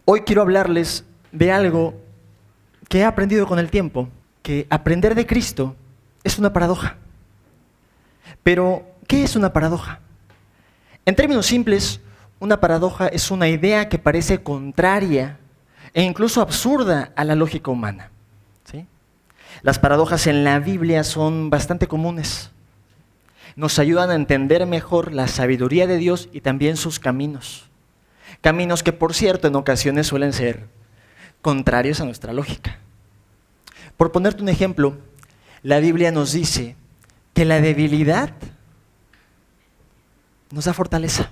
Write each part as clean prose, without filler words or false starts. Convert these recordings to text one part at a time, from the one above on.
Hoy quiero hablarles de algo que he aprendido con el tiempo, que aprender de Cristo es una paradoja. Pero, ¿qué es una paradoja? En términos simples, una paradoja es una idea que parece contraria e incluso absurda a la lógica humana. ¿Sí? Las paradojas en la Biblia son bastante comunes. Nos ayudan a entender mejor la sabiduría de Dios y también sus caminos. Caminos que, por cierto, en ocasiones suelen ser contrarios a nuestra lógica. Por ponerte un ejemplo, la Biblia nos dice que la debilidad nos da fortaleza.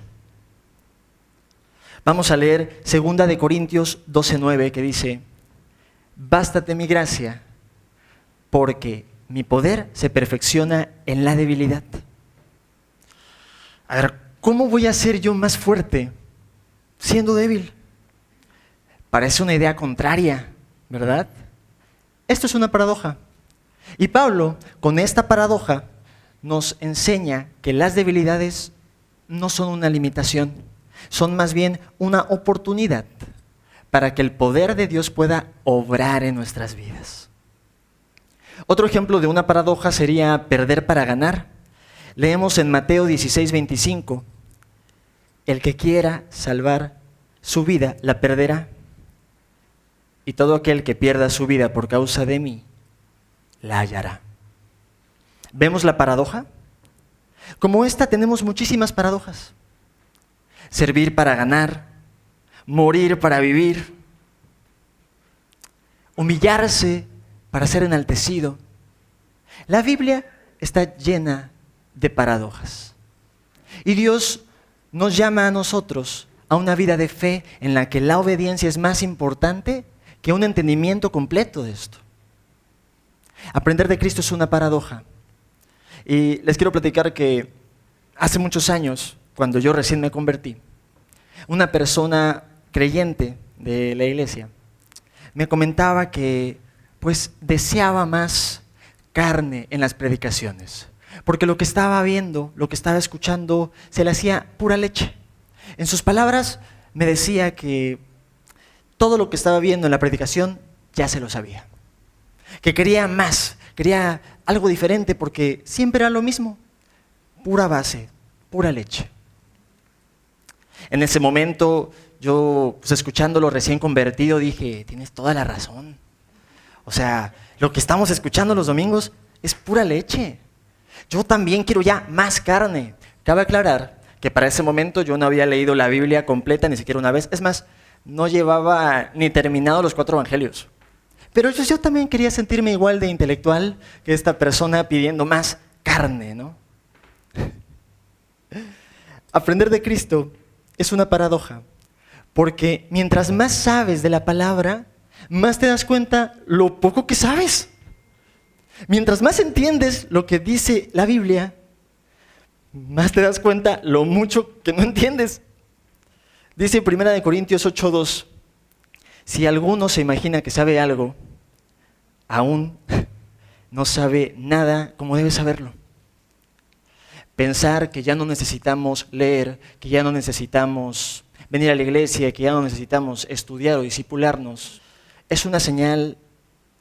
Vamos a leer 2 Corintios 12:9 que dice: bástate mi gracia, porque mi poder se perfecciona en la debilidad. A ver, ¿cómo voy a ser yo más fuerte siendo débil? Parece una idea contraria, ¿verdad? Esto es una paradoja. Y Pablo, con esta paradoja, nos enseña que las debilidades no son una limitación, son más bien una oportunidad para que el poder de Dios pueda obrar en nuestras vidas. Otro ejemplo de una paradoja sería perder para ganar. Leemos en Mateo 16:25, el que quiera salvar su vida la perderá, y todo aquel que pierda su vida por causa de mí la hallará. ¿Vemos la paradoja? Como esta tenemos muchísimas paradojas. Servir para ganar, morir para vivir, humillarse para ser enaltecido. La Biblia está llena de paradojas. Y Dios nos llama a nosotros a una vida de fe en la que la obediencia es más importante que un entendimiento completo de esto. Aprender de Cristo es una paradoja. Y les quiero platicar que hace muchos años, cuando yo recién me convertí, una persona creyente de la iglesia me comentaba que pues deseaba más carne en las predicaciones, porque lo que estaba viendo, lo que estaba escuchando, se le hacía pura leche. En sus palabras me decía que todo lo que estaba viendo en la predicación ya se lo sabía, que quería más, quería algo diferente porque siempre era lo mismo, pura base, pura leche. En ese momento yo, pues escuchándolo recién convertido, dije, tienes toda la razón. O sea, lo que estamos escuchando los domingos es pura leche. Yo también quiero ya más carne. Cabe aclarar que para ese momento yo no había leído la Biblia completa ni siquiera una vez. Es más, no llevaba ni terminado los 4 evangelios. Pero yo también quería sentirme igual de intelectual que esta persona pidiendo más carne, ¿no? Aprender de Cristo es una paradoja, porque mientras más sabes de la palabra, más te das cuenta lo poco que sabes. Mientras más entiendes lo que dice la Biblia, más te das cuenta lo mucho que no entiendes. Dice 1 Corintios 8:2, si alguno se imagina que sabe algo, aún no sabe nada como debe saberlo. Pensar que ya no necesitamos leer, que ya no necesitamos venir a la iglesia, que ya no necesitamos estudiar o discipularnos, es una señal,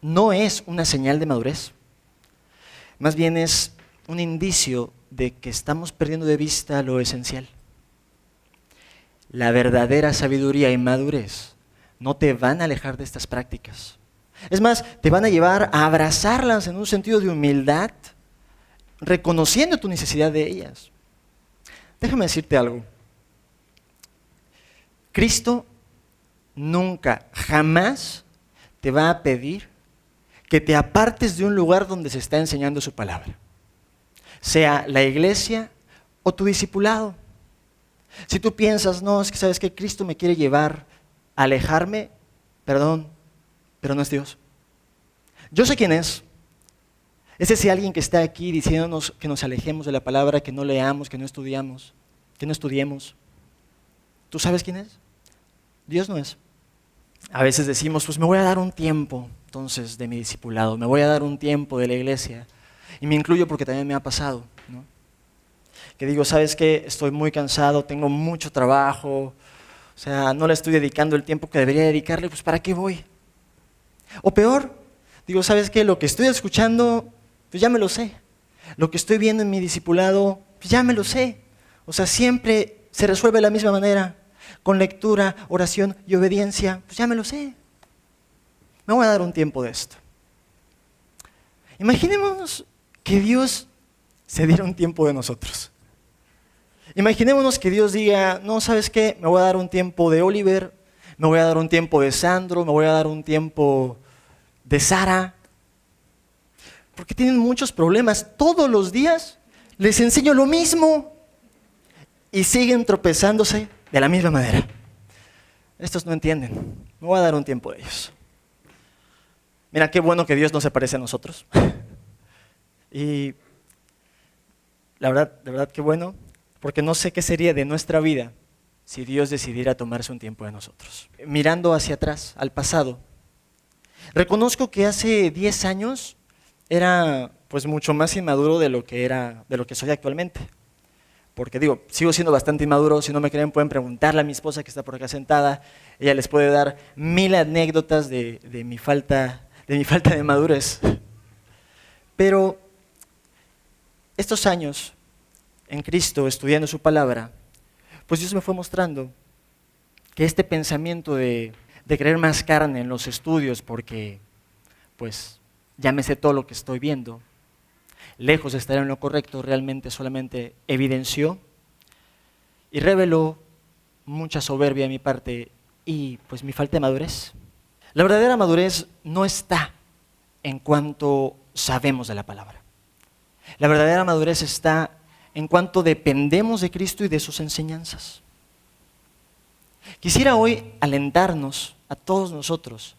no es una señal de madurez. Más bien es un indicio de que estamos perdiendo de vista lo esencial. La verdadera sabiduría y madurez no te van a alejar de estas prácticas. Es más, te van a llevar a abrazarlas en un sentido de humildad, reconociendo tu necesidad de ellas. Déjame decirte algo. Cristo nunca, jamás te va a pedir que te apartes de un lugar donde se está enseñando su palabra, sea la iglesia o tu discipulado. Si tú piensas, no, es que sabes que Cristo me quiere llevar a alejarme, perdón, pero no es Dios. Yo sé quién es. Es ese alguien que está aquí diciéndonos que nos alejemos de la palabra, que no leamos, que no estudiemos, que no estudiemos. ¿Tú sabes quién es? Dios no es. A veces decimos, pues me voy a dar un tiempo entonces de mi discipulado, me voy a dar un tiempo de la iglesia. Y me incluyo porque también me ha pasado, ¿no? Que digo, ¿sabes qué? Estoy muy cansado, tengo mucho trabajo, O sea, no le estoy dedicando el tiempo que debería dedicarle, pues ¿para qué voy? O peor, digo, ¿sabes qué? Lo que estoy escuchando, pues ya me lo sé. Lo que estoy viendo en mi discipulado, pues ya me lo sé. O sea, siempre se resuelve de la misma manera, con lectura, oración y obediencia, pues ya me lo sé. Me voy a dar un tiempo de esto. Imaginémonos que Dios se diera un tiempo de nosotros. Imaginémonos que Dios diga, no, ¿sabes qué? Me voy a dar un tiempo de Oliver, me voy a dar un tiempo de Sandro, me voy a dar un tiempo de Sara, porque tienen muchos problemas. Todos los días les enseño lo mismo y siguen tropezándose de la misma manera. Estos no entienden. Me voy a dar un tiempo de ellos. Mira, qué bueno que Dios no se parece a nosotros. Y la verdad, de verdad, qué bueno, porque no sé qué sería de nuestra vida si Dios decidiera tomarse un tiempo de nosotros. Mirando hacia atrás, al pasado, reconozco que hace 10 años era pues mucho más inmaduro de lo que soy actualmente. Porque digo, sigo siendo bastante inmaduro, si no me creen pueden preguntarle a mi esposa que está por acá sentada, ella les puede dar 1000 anécdotas de mi falta de madurez. Pero estos años en Cristo, estudiando su palabra, pues Dios me fue mostrando que este pensamiento de creer más carne en los estudios porque pues ya me sé todo lo que estoy viendo, lejos de estar en lo correcto, realmente solamente evidenció y reveló mucha soberbia de mi parte y pues mi falta de madurez. La verdadera madurez no está en cuanto sabemos de la palabra. La verdadera madurez está en cuanto dependemos de Cristo y de sus enseñanzas. Quisiera hoy alentarnos a todos nosotros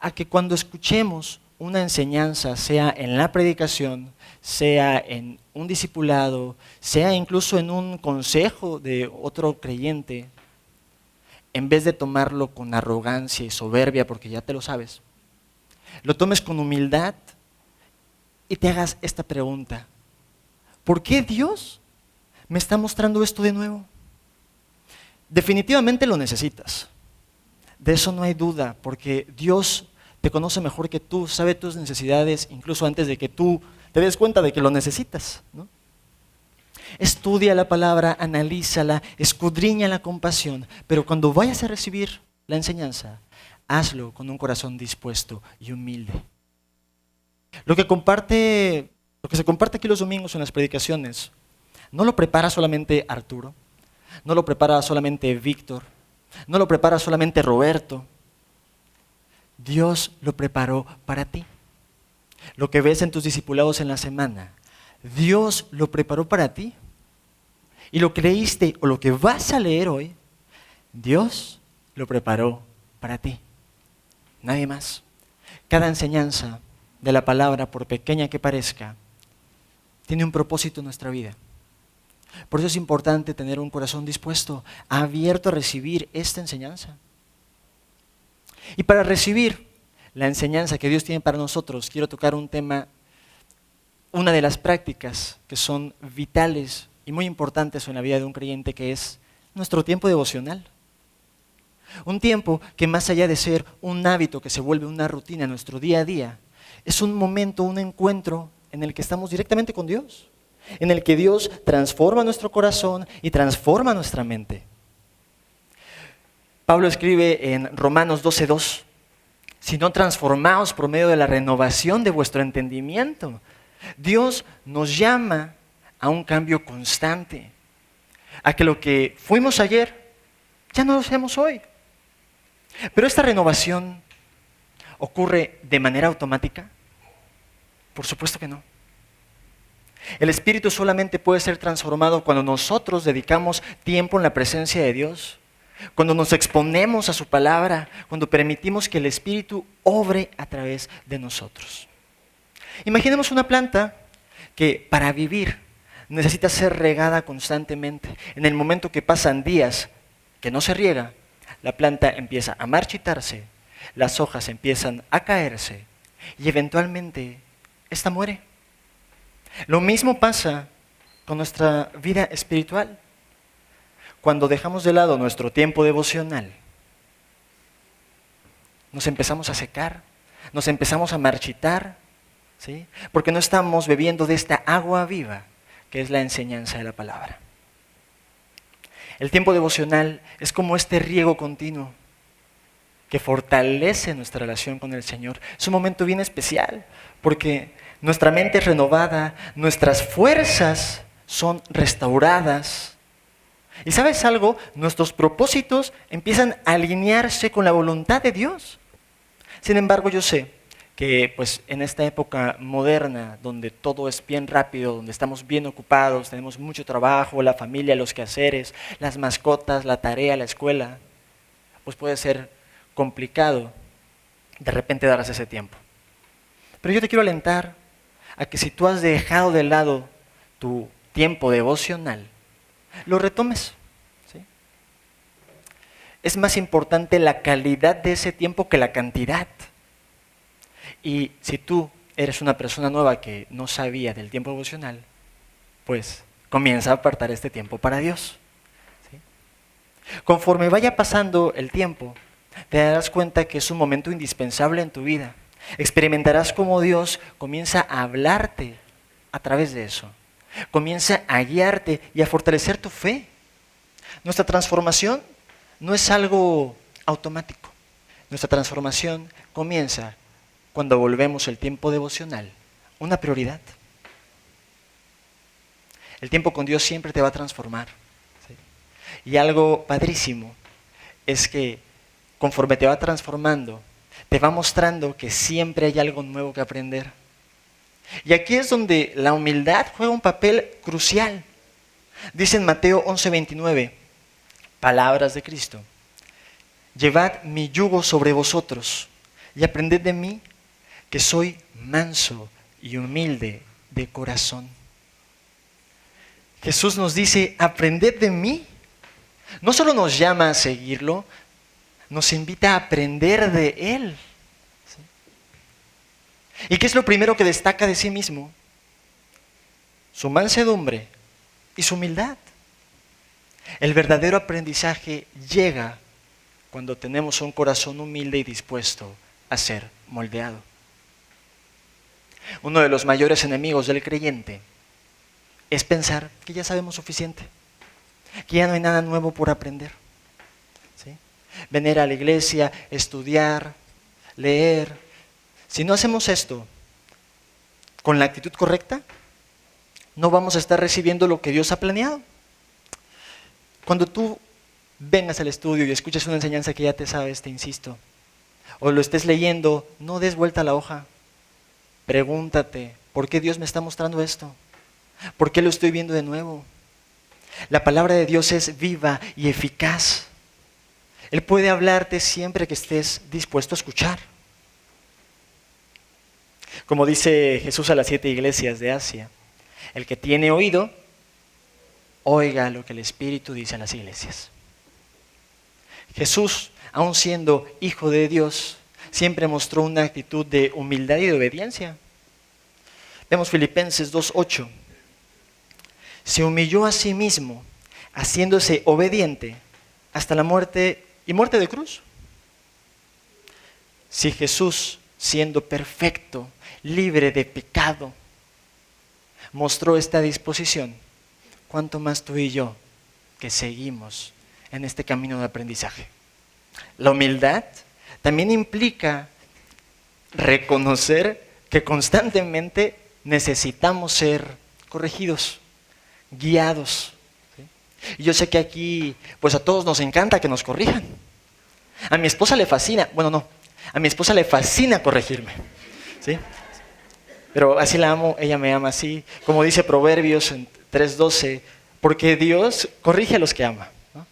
a que cuando escuchemos una enseñanza, sea en la predicación, sea en un discipulado, sea incluso en un consejo de otro creyente, en vez de tomarlo con arrogancia y soberbia porque ya te lo sabes, lo tomes con humildad y te hagas esta pregunta: ¿por qué Dios me está mostrando esto de nuevo? Definitivamente lo necesitas, de eso no hay duda, porque Dios te conoce mejor que tú, sabe tus necesidades incluso antes de que tú te des cuenta de que lo necesitas, ¿no? Estudia la palabra, analízala, escudriñala con pasión, pero cuando vayas a recibir la enseñanza, hazlo con un corazón dispuesto y humilde. Lo que se comparte aquí los domingos en las predicaciones, no lo prepara solamente Arturo, no lo prepara solamente Víctor, no lo prepara solamente Roberto. Dios lo preparó para ti. Lo que ves en tus discipulados en la semana, Dios lo preparó para ti. Y lo que leíste o lo que vas a leer hoy, Dios lo preparó para ti. Nadie más. Cada enseñanza de la palabra, por pequeña que parezca, tiene un propósito en nuestra vida. Por eso es importante tener un corazón dispuesto, abierto a recibir esta enseñanza. Y para recibir la enseñanza que Dios tiene para nosotros, quiero tocar un tema, una de las prácticas que son vitales y muy importantes en la vida de un creyente, que es nuestro tiempo devocional. Un tiempo que, más allá de ser un hábito que se vuelve una rutina en nuestro día a día, es un momento, un encuentro en el que estamos directamente con Dios, en el que Dios transforma nuestro corazón y transforma nuestra mente. Pablo escribe en Romanos 12:2, sino transformaos por medio de la renovación de vuestro entendimiento. Dios nos llama a un cambio constante, a que lo que fuimos ayer, ya no lo seamos hoy. Pero esta renovación ocurre de manera automática. Por supuesto que no. El espíritu solamente puede ser transformado cuando nosotros dedicamos tiempo en la presencia de Dios, cuando nos exponemos a su palabra, cuando permitimos que el espíritu obre a través de nosotros. Imaginemos una planta que para vivir necesita ser regada constantemente. En el momento que pasan días que no se riega, la planta empieza a marchitarse, las hojas empiezan a caerse y eventualmente esta muere. Lo mismo pasa con nuestra vida espiritual. Cuando dejamos de lado nuestro tiempo devocional, nos empezamos a secar, nos empezamos a marchitar, ¿sí? Porque no estamos bebiendo de esta agua viva que es la enseñanza de la palabra. El tiempo devocional es como este riego continuo que fortalece nuestra relación con el Señor. Es un momento bien especial porque nuestra mente es renovada, nuestras fuerzas son restauradas. ¿Y sabes algo? Nuestros propósitos empiezan a alinearse con la voluntad de Dios. Sin embargo, yo sé que pues, en esta época moderna, donde todo es bien rápido, donde estamos bien ocupados, tenemos mucho trabajo, la familia, los quehaceres, las mascotas, la tarea, la escuela, pues puede ser complicado de repente darse ese tiempo. Pero yo te quiero alentar a que si tú has dejado de lado tu tiempo devocional, lo retomes. ¿Sí? Es más importante la calidad de ese tiempo que la cantidad. Y si tú eres una persona nueva que no sabía del tiempo devocional, pues comienza a apartar este tiempo para Dios. ¿Sí? Conforme vaya pasando el tiempo, te darás cuenta que es un momento indispensable en tu vida. Experimentarás cómo Dios comienza a hablarte a través de eso. Comienza a guiarte y a fortalecer tu fe. Nuestra transformación no es algo automático. Nuestra transformación comienza cuando volvemos el tiempo devocional una prioridad. El tiempo con Dios siempre te va a transformar. ¿Sí? Y algo padrísimo es que conforme te va transformando, te va mostrando que siempre hay algo nuevo que aprender. Y aquí es donde la humildad juega un papel crucial. Dice en Mateo 11:29, palabras de Cristo: llevad mi yugo sobre vosotros y aprended de mí, que soy manso y humilde de corazón. Jesús nos dice, aprended de mí. No solo nos llama a seguirlo, nos invita a aprender de Él. ¿Sí? ¿Y qué es lo primero que destaca de sí mismo? Su mansedumbre y su humildad. El verdadero aprendizaje llega cuando tenemos un corazón humilde y dispuesto a ser moldeado. Uno de los mayores enemigos del creyente es pensar que ya sabemos suficiente, que ya no hay nada nuevo por aprender. ¿Sí? Venir a la iglesia, estudiar, leer. Si no hacemos esto con la actitud correcta, no vamos a estar recibiendo lo que Dios ha planeado. Cuando tú vengas al estudio y escuches una enseñanza que ya te sabes, te insisto, o lo estés leyendo, no des vuelta a la hoja. Pregúntate, ¿por qué Dios me está mostrando esto? ¿Por qué lo estoy viendo de nuevo? La palabra de Dios es viva y eficaz. Él puede hablarte siempre que estés dispuesto a escuchar. Como dice Jesús a las 7 iglesias de Asia, el que tiene oído, oiga lo que el Espíritu dice a las iglesias. Jesús, aun siendo hijo de Dios, siempre mostró una actitud de humildad y de obediencia. Vemos Filipenses 2:8. Se humilló a sí mismo, haciéndose obediente hasta la muerte y muerte de cruz. Si Jesús, siendo perfecto, libre de pecado, mostró esta disposición, ¿cuánto más tú y yo que seguimos en este camino de aprendizaje? La humildad también implica reconocer que constantemente necesitamos ser corregidos, guiados. ¿Sí? Y yo sé que aquí, pues a todos nos encanta que nos corrijan. A mi esposa le fascina, a mi esposa le fascina corregirme. ¿Sí? Pero así la amo, ella me ama así. Como dice Proverbios 3:12, porque Dios corrige a los que ama. ¿No?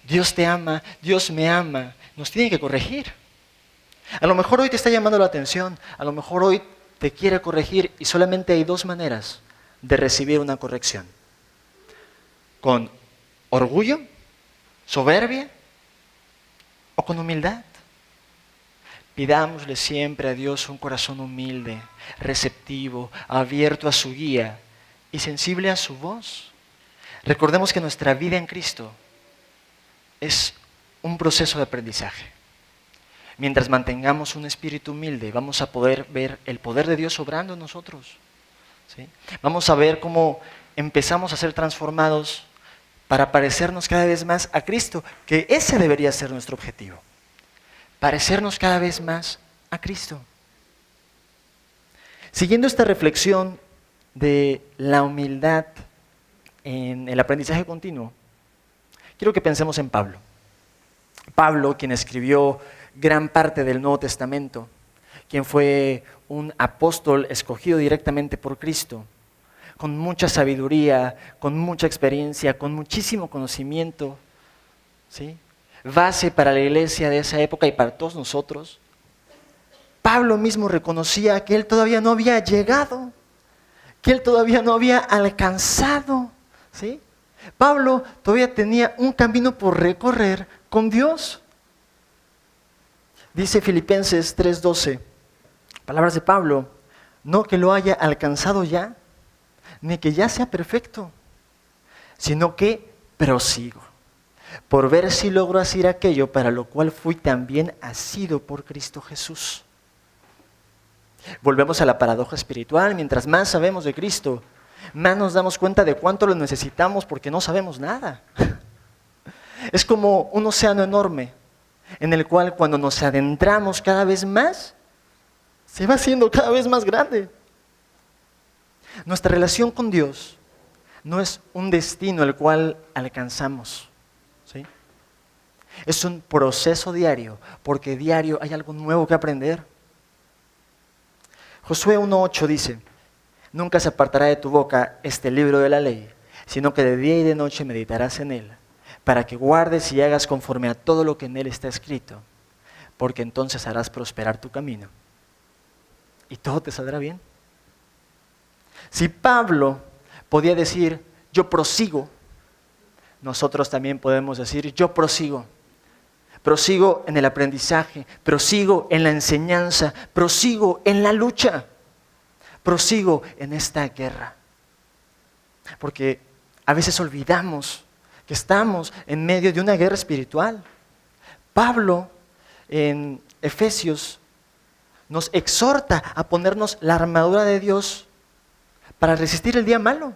Dios te ama, Dios me ama, nos tiene que corregir. A lo mejor hoy te está llamando la atención, a lo mejor hoy te quiere corregir y solamente hay dos maneras de recibir una corrección. Con orgullo, soberbia o con humildad. Pidámosle siempre a Dios un corazón humilde, receptivo, abierto a su guía y sensible a su voz. Recordemos que nuestra vida en Cristo es un proceso de aprendizaje. Mientras mantengamos un espíritu humilde, vamos a poder ver el poder de Dios obrando en nosotros. ¿Sí? Vamos a ver cómo empezamos a ser transformados para parecernos cada vez más a Cristo, que ese debería ser nuestro objetivo. Parecernos cada vez más a Cristo. Siguiendo esta reflexión de la humildad en el aprendizaje continuo, quiero que pensemos en Pablo. Pablo, quien escribió gran parte del Nuevo Testamento, quien fue un apóstol escogido directamente por Cristo, con mucha sabiduría, con mucha experiencia, con muchísimo conocimiento, ¿sí? Base para la iglesia de esa época y para todos nosotros. Pablo mismo reconocía que él todavía no había llegado, que él todavía no había alcanzado, ¿sí? Pablo todavía tenía un camino por recorrer con Dios. Dice Filipenses 3:12, palabras de Pablo, no que lo haya alcanzado ya, ni que ya sea perfecto, sino que prosigo, por ver si logro hacer aquello para lo cual fui también asido por Cristo Jesús. Volvemos a la paradoja espiritual, mientras más sabemos de Cristo, más nos damos cuenta de cuánto lo necesitamos porque no sabemos nada. Es como un océano enorme, en el cual cuando nos adentramos cada vez más, se va haciendo cada vez más grande. Nuestra relación con Dios no es un destino al cual alcanzamos, ¿sí? Es un proceso diario, porque diario hay algo nuevo que aprender. Josué 1:8 dice, nunca se apartará de tu boca este libro de la ley, sino que de día y de noche meditarás en él, para que guardes y hagas conforme a todo lo que en él está escrito, porque entonces harás prosperar tu camino y todo te saldrá bien. Si Pablo podía decir, yo prosigo, nosotros también podemos decir, yo prosigo. Prosigo en el aprendizaje, prosigo en la enseñanza, prosigo en la lucha, prosigo en esta guerra. Porque a veces olvidamos que estamos en medio de una guerra espiritual. Pablo en Efesios nos exhorta a ponernos la armadura de Dios para resistir el día malo.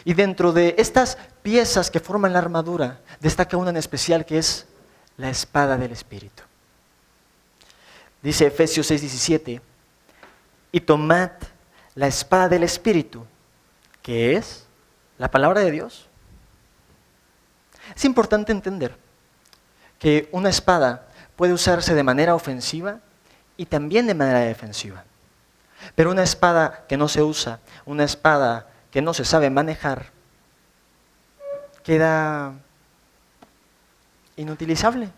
Y dentro de estas piezas que forman la armadura, destaca una en especial que es la espada del Espíritu. Dice Efesios 6:17, y tomad la espada del Espíritu, que es la palabra de Dios. Es importante entender que una espada puede usarse de manera ofensiva y también de manera defensiva. Pero una espada que no se usa, una espada que no se sabe manejar, queda inutilizable.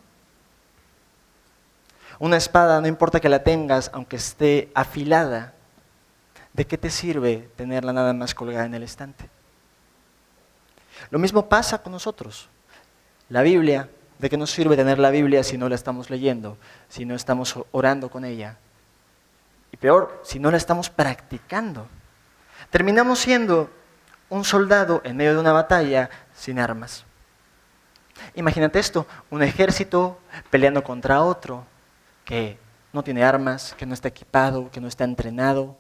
Una espada, no importa que la tengas, aunque esté afilada, ¿de qué te sirve tenerla nada más colgada en el estante? Lo mismo pasa con nosotros. La Biblia, ¿de qué nos sirve tener la Biblia si no la estamos leyendo, si no estamos orando con ella? Y peor, si no la estamos practicando. Terminamos siendo un soldado en medio de una batalla sin armas. Imagínate esto, un ejército peleando contra otro que no tiene armas, que no está equipado, que no está entrenado.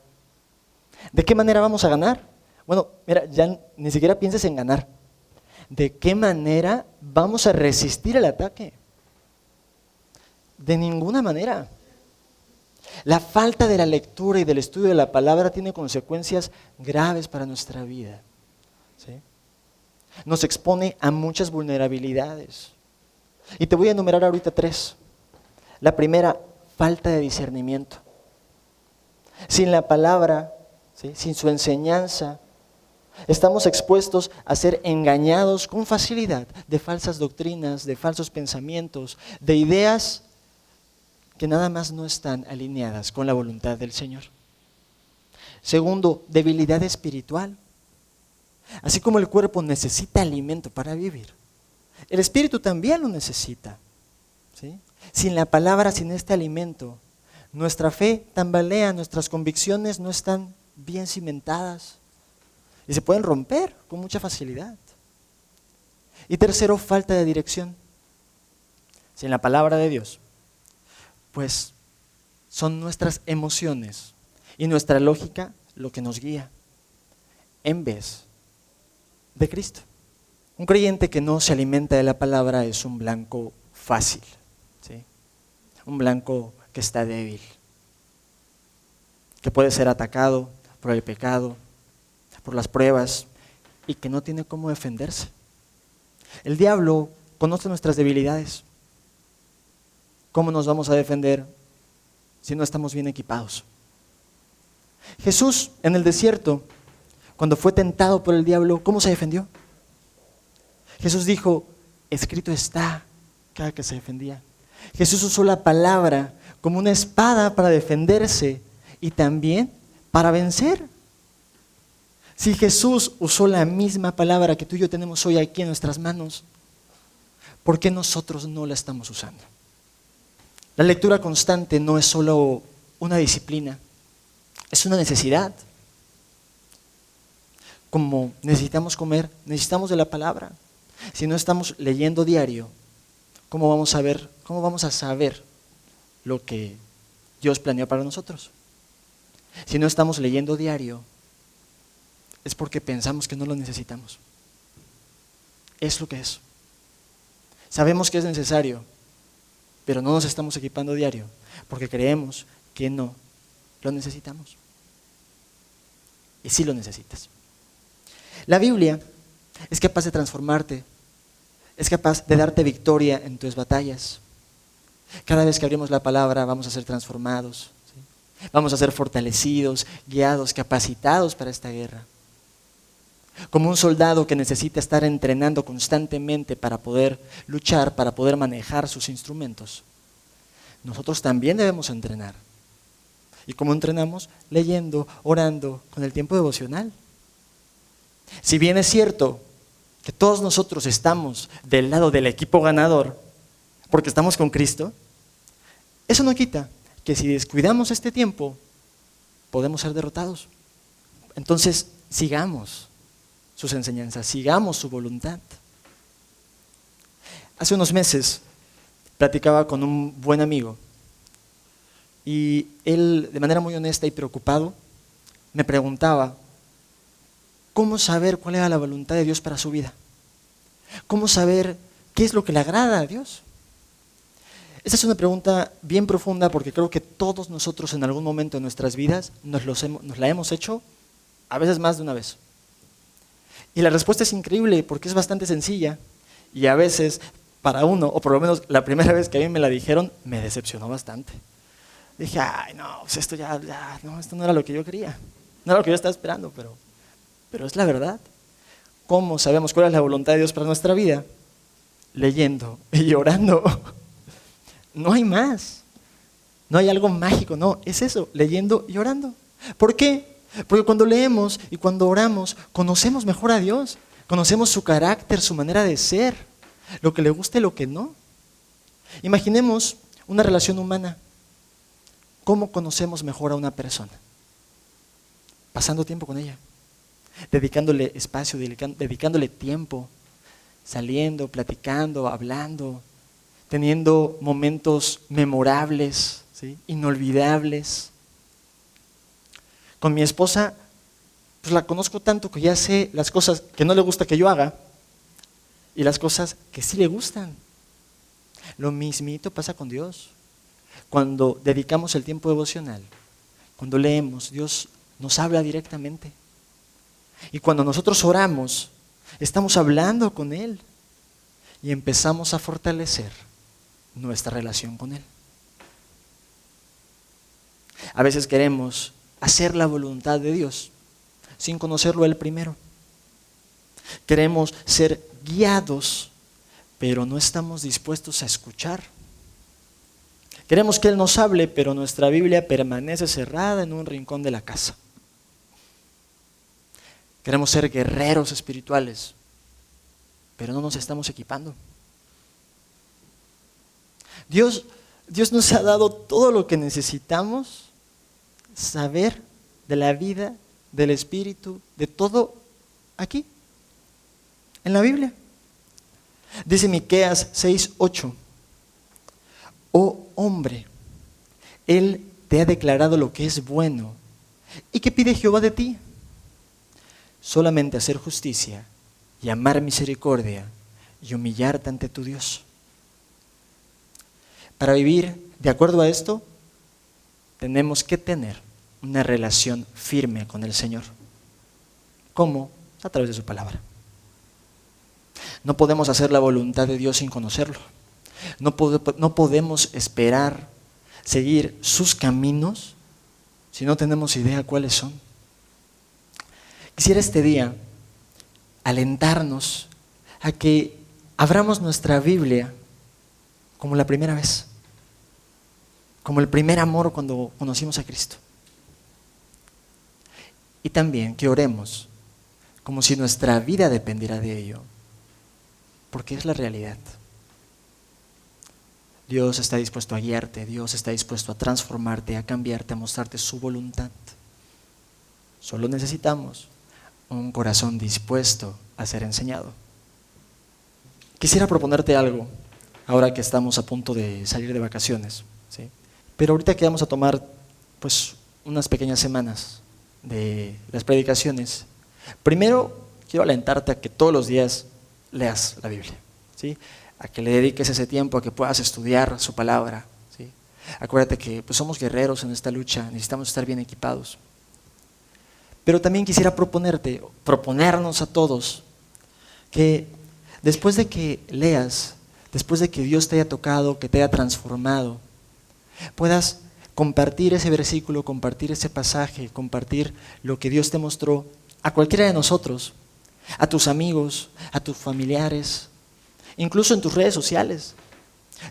¿De qué manera vamos a ganar? Bueno, mira, ya ni siquiera pienses en ganar. ¿De qué manera vamos a resistir el ataque? De ninguna manera. La falta de la lectura y del estudio de la palabra tiene consecuencias graves para nuestra vida, ¿sí? Nos expone a muchas vulnerabilidades. Y te voy a enumerar ahorita 3. La primera, falta de discernimiento. Sin la palabra, ¿sí?, sin su enseñanza, estamos expuestos a ser engañados con facilidad de falsas doctrinas, de falsos pensamientos, de ideas que nada más no están alineadas con la voluntad del Señor. Segundo, debilidad espiritual. Así como el cuerpo necesita alimento para vivir, el espíritu también lo necesita, ¿sí? Sin la palabra, sin este alimento, nuestra fe tambalea, nuestras convicciones no están bien cimentadas y se pueden romper con mucha facilidad. Y tercero, falta de dirección. Sin la palabra de Dios, pues son nuestras emociones y nuestra lógica lo que nos guía, en vez de Cristo. Un creyente que no se alimenta de la palabra es un blanco fácil, ¿sí? Un blanco que está débil, que puede ser atacado por el pecado, por las pruebas y que no tiene cómo defenderse. El diablo conoce nuestras debilidades. ¿Cómo nos vamos a defender si no estamos bien equipados? Jesús en el desierto, cuando fue tentado por el diablo, ¿cómo se defendió? Jesús dijo, escrito está, cada que se defendía. Jesús usó la palabra como una espada para defenderse y también para vencer. Si Jesús usó la misma palabra que tú y yo tenemos hoy aquí en nuestras manos, ¿por qué nosotros no la estamos usando? La lectura constante no es solo una disciplina, es una necesidad. Como necesitamos comer, necesitamos de la palabra. Si no estamos leyendo diario, ¿cómo vamos a saber lo que Dios planeó para nosotros? Si no estamos leyendo diario, es porque pensamos que no lo necesitamos. Es lo que es. Sabemos que es necesario, pero no nos estamos equipando diario, porque creemos que no lo necesitamos. Y sí lo necesitas. La Biblia es capaz de transformarte, es capaz de darte victoria en tus batallas. Cada vez que abrimos la palabra vamos a ser transformados, ¿sí? Vamos a ser fortalecidos, guiados, capacitados para esta guerra. Como un soldado que necesita estar entrenando constantemente para poder luchar, para poder manejar sus instrumentos, nosotros también debemos entrenar. ¿Y cómo entrenamos? Leyendo, orando, con el tiempo devocional. Si bien es cierto que todos nosotros estamos del lado del equipo ganador, porque estamos con Cristo, eso no quita que si descuidamos este tiempo, podemos ser derrotados. Entonces, sigamos sus enseñanzas, sigamos su voluntad. Hace unos meses platicaba con un buen amigo y él, de manera muy honesta y preocupado, me preguntaba cómo saber cuál era la voluntad de Dios para su vida, cómo saber qué es lo que le agrada a Dios. Esa es una pregunta bien profunda porque creo que todos nosotros en algún momento de nuestras vidas nos la hemos hecho, a veces más de una vez. Y la respuesta es increíble porque es bastante sencilla y a veces para uno, o por lo menos la primera vez que a mí me la dijeron, me decepcionó bastante. Dije, ay no, pues esto esto no era lo que yo quería, no era lo que yo estaba esperando, pero es la verdad. ¿Cómo sabemos cuál es la voluntad de Dios para nuestra vida? Leyendo y orando. No hay más, no hay algo mágico, no, es eso, leyendo y orando. ¿Por qué? Porque cuando leemos y cuando oramos, conocemos mejor a Dios, conocemos su carácter, su manera de ser, lo que le gusta y lo que no. Imaginemos una relación humana. ¿Cómo conocemos mejor a una persona? Pasando tiempo con ella, dedicándole espacio, dedicándole tiempo, saliendo, platicando, hablando, teniendo momentos memorables, ¿sí? Inolvidables. Con mi esposa, pues la conozco tanto que ya sé las cosas que no le gusta que yo haga y las cosas que sí le gustan. Lo mismito pasa con Dios. Cuando dedicamos el tiempo devocional, cuando leemos, Dios nos habla directamente. Y cuando nosotros oramos, estamos hablando con Él y empezamos a fortalecer nuestra relación con Él. A veces queremos hacer la voluntad de Dios sin conocerlo Él primero. Queremos ser guiados, pero no estamos dispuestos a escuchar. Queremos que Él nos hable, pero nuestra Biblia permanece cerrada en un rincón de la casa. Queremos ser guerreros espirituales, pero no nos estamos equipando. Dios nos ha dado todo lo que necesitamos saber de la vida, del Espíritu, de todo aquí, en la Biblia. Dice Miqueas 6:8, oh hombre, Él te ha declarado lo que es bueno. ¿Y qué pide Jehová de ti? Solamente hacer justicia y amar misericordia y humillarte ante tu Dios. Para vivir de acuerdo a esto, tenemos que tener una relación firme con el Señor. ¿Cómo? A través de su palabra. No podemos hacer la voluntad de Dios sin conocerlo. No podemos esperar seguir sus caminos si no tenemos idea cuáles son. Quisiera este día alentarnos a que abramos nuestra Biblia como la primera vez, como el primer amor cuando conocimos a Cristo. Y también que oremos como si nuestra vida dependiera de ello, porque es la realidad. Dios está dispuesto a guiarte, Dios está dispuesto a transformarte, a cambiarte, a mostrarte su voluntad. Solo necesitamos un corazón dispuesto a ser enseñado. Quisiera proponerte algo, ahora que estamos a punto de salir de vacaciones, ¿sí? Pero ahorita que vamos a tomar pues unas pequeñas semanas de las predicaciones, primero quiero alentarte a que todos los días leas la Biblia, ¿sí? A que le dediques ese tiempo, a que puedas estudiar su palabra, ¿sí? Acuérdate que pues, somos guerreros en esta lucha, necesitamos estar bien equipados. Pero también quisiera proponernos a todos, que después de que leas, después de que Dios te haya tocado, que te haya transformado, puedas compartir ese versículo, compartir ese pasaje, compartir lo que Dios te mostró a cualquiera de nosotros, a tus amigos, a tus familiares, incluso en tus redes sociales.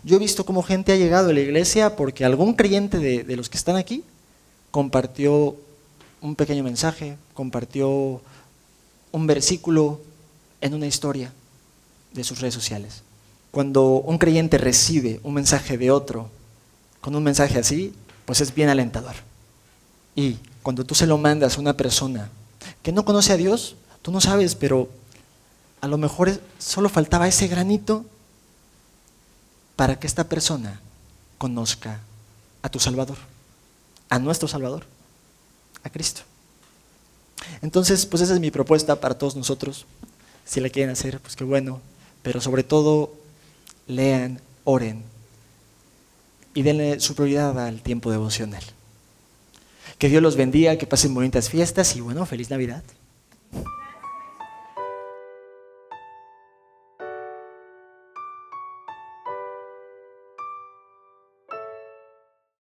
Yo he visto cómo gente ha llegado a la iglesia porque algún creyente de los que están aquí compartió un pequeño mensaje, compartió un versículo en una historia de sus redes sociales. Cuando un creyente recibe un mensaje de otro con un mensaje así, pues es bien alentador. Y cuando tú se lo mandas a una persona que no conoce a Dios, tú no sabes, pero a lo mejor solo faltaba ese granito para que esta persona conozca a tu Salvador, a nuestro Salvador, a Cristo. Entonces, pues esa es mi propuesta para todos nosotros. Si la quieren hacer, pues qué bueno. Pero sobre todo, lean, oren y denle su prioridad al tiempo devocional. Que Dios los bendiga, que pasen bonitas fiestas y bueno, feliz Navidad.